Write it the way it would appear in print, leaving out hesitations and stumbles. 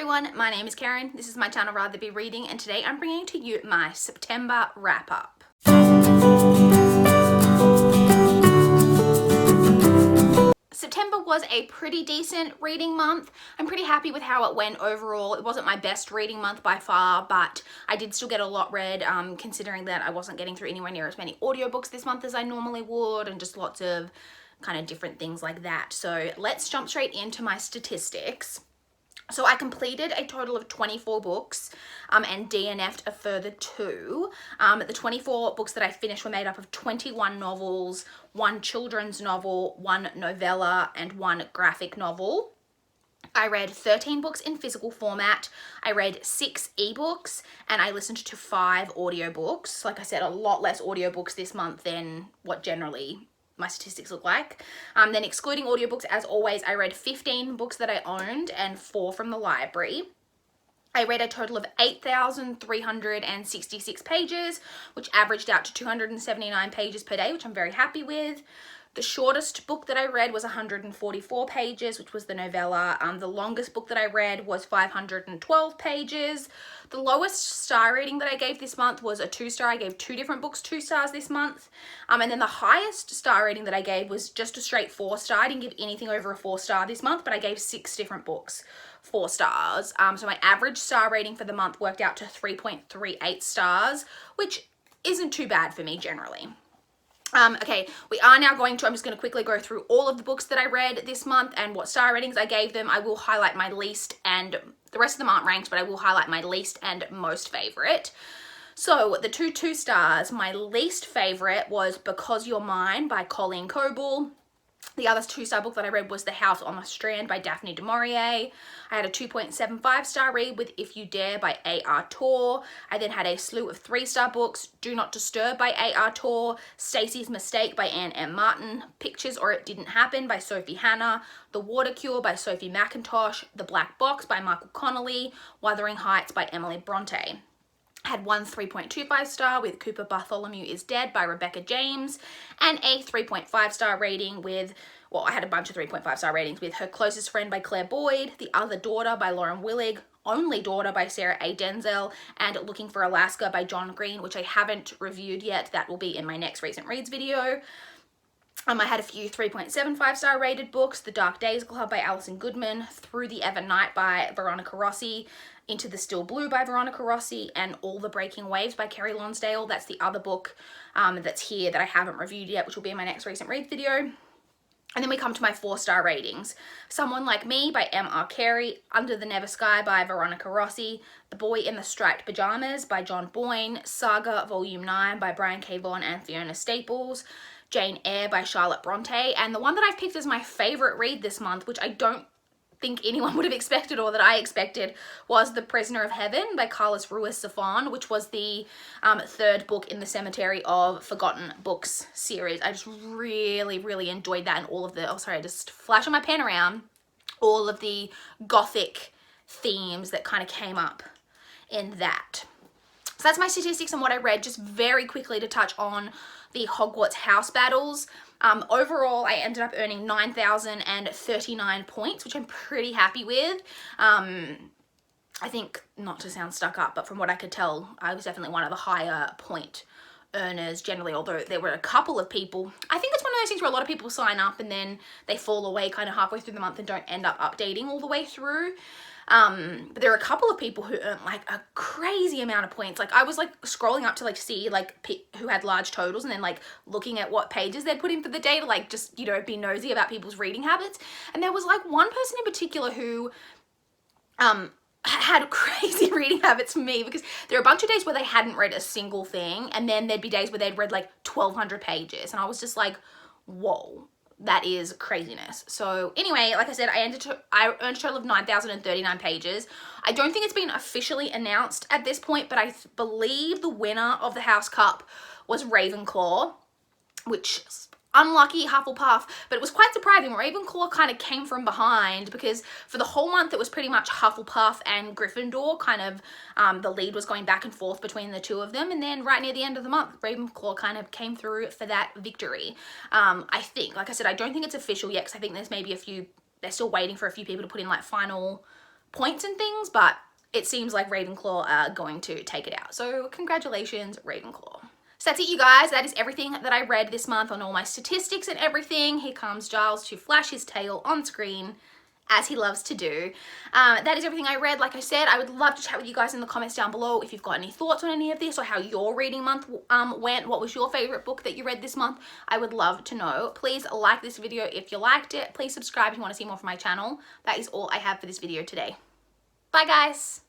everyone, my name is Karen, this is my channel Rather Be Reading, and today I'm bringing to you my September wrap up. September was a pretty decent reading month. I'm pretty happy with how it went overall. It wasn't my best reading month by far, but I did still get a lot read, considering that I wasn't getting through anywhere near as many audiobooks this month as I normally would, and just lots of kind of different things like that. So let's jump straight into my statistics. So I completed a total of 24 books and DNF'd a further 2. The 24 books that I finished were made up of 21 novels, 1 children's novel, 1 novella, and 1 graphic novel. I read 13 books in physical format, I read 6 ebooks, and I listened to 5 audiobooks. Like I said, a lot less audiobooks this month than what generally my statistics look like. Then excluding audiobooks, as always, I read 15 books that I owned and 4 from the library. I read a total of 8,366 pages, which averaged out to 279 pages per day, which I'm very happy with. The shortest book that I read was 144 pages, which was the novella. The longest book that I read was 512 pages. The lowest star rating that I gave this month was a 2-star. I gave 2 different books 2 stars this month. And then the highest star rating that I gave was just a straight 4-star. I didn't give anything over a 4-star this month, but I gave 6 different books 4 stars. So my average star rating for the month worked out to 3.38 stars, which isn't too bad for me generally. Okay, we are now I'm just going to quickly go through all of the books that I read this month and what star ratings I gave them. I will highlight my least, and the rest of them aren't ranked, but I will highlight my least and most favorite. So the 2 stars, my least favorite was Because You're Mine by Colleen Coble. The other 2-star book that I read was The House on the Strand by Daphne du Maurier. I had a 2.75-star read with If You Dare by A.R. Torr. I then had a slew of 3-star books, Do Not Disturb by A.R. Torr, Stacey's Mistake by Anne M. Martin, Pictures or It Didn't Happen by Sophie Hannah, The Water Cure by Sophie McIntosh, The Black Box by Michael Connolly, Wuthering Heights by Emily Bronte. I had one 3.25-star with Cooper Bartholomew is Dead by Rebecca James, and a 3.5-star rating with, well, I had a bunch of 3.5-star ratings with Her Closest Friend by Claire Boyd, The Other Daughter by Lauren Willig, Only Daughter by Sarah A. Denzel, and Looking for Alaska by John Green, which I haven't reviewed yet. That will be in my next recent reads video. I had a few 3.75-star rated books, The Dark Days Club by Alison Goodman, Through the Ever Night by Veronica Rossi, Into the Still Blue by Veronica Rossi, and All the Breaking Waves by Kerry Lonsdale. That's the other book that's here that I haven't reviewed yet, which will be in my next recent read video. And then we come to my 4-star ratings. Someone Like Me by M.R. Carey, Under the Never Sky by Veronica Rossi, The Boy in the Striped Pajamas by John Boyne, Saga Volume 9 by Brian K. Vaughan and Fiona Staples, Jane Eyre by Charlotte Bronte, and the one that I've picked as my favorite read this month, which I don't think anyone would have expected or that I expected, was The Prisoner of Heaven by Carlos Ruiz Zafón, which was the 3rd book in the Cemetery of Forgotten Books series. I just really enjoyed that, and all of the, oh sorry, I just flashing my pen around, all of the gothic themes that kind of came up in that. So that's my statistics and what I read. Just very quickly to touch on the Hogwarts house battles. Overall, I ended up earning 9,039 points, which I'm pretty happy with. I think, not to sound stuck up, but from what I could tell, I was definitely one of the higher point earners generally, although there were a couple of people. I think it's one of those things where a lot of people sign up and then they fall away kind of halfway through the month and don't end up updating all the way through. But there are a couple of people who earned like a crazy amount of points. Like I was like scrolling up to like see like who had large totals, and then like looking at what pages they'd put in for the day to like just, you know, be nosy about people's reading habits. And there was like one person in particular who had crazy reading habits for me, because there are a bunch of days where they hadn't read a single thing, and then there'd be days where they'd read like 1,200 pages, and I was just like, whoa, that is craziness. So anyway, like I said, I earned a total of 9,039 pages. I don't think it's been officially announced at this point, but I believe the winner of the House Cup was Ravenclaw, which is unlucky Hufflepuff, but it was quite surprising. Ravenclaw kind of came from behind, because for the whole month it was pretty much Hufflepuff and Gryffindor, kind of the lead was going back and forth between the two of them, and then right near the end of the month Ravenclaw kind of came through for that victory. I think, like I said, I don't think it's official yet, because I think there's maybe they're still waiting for a few people to put in like final points and things, but it seems like Ravenclaw are going to take it out. So congratulations, Ravenclaw. So that's it, you guys. That is everything that I read this month on all my statistics and everything. Here comes Giles to flash his tail on screen, as he loves to do. That is everything I read. Like I said, I would love to chat with you guys in the comments down below if you've got any thoughts on any of this or how your reading month went. What was your favorite book that you read this month? I would love to know. Please like this video if you liked it. Please subscribe if you want to see more from my channel. That is all I have for this video today. Bye, guys.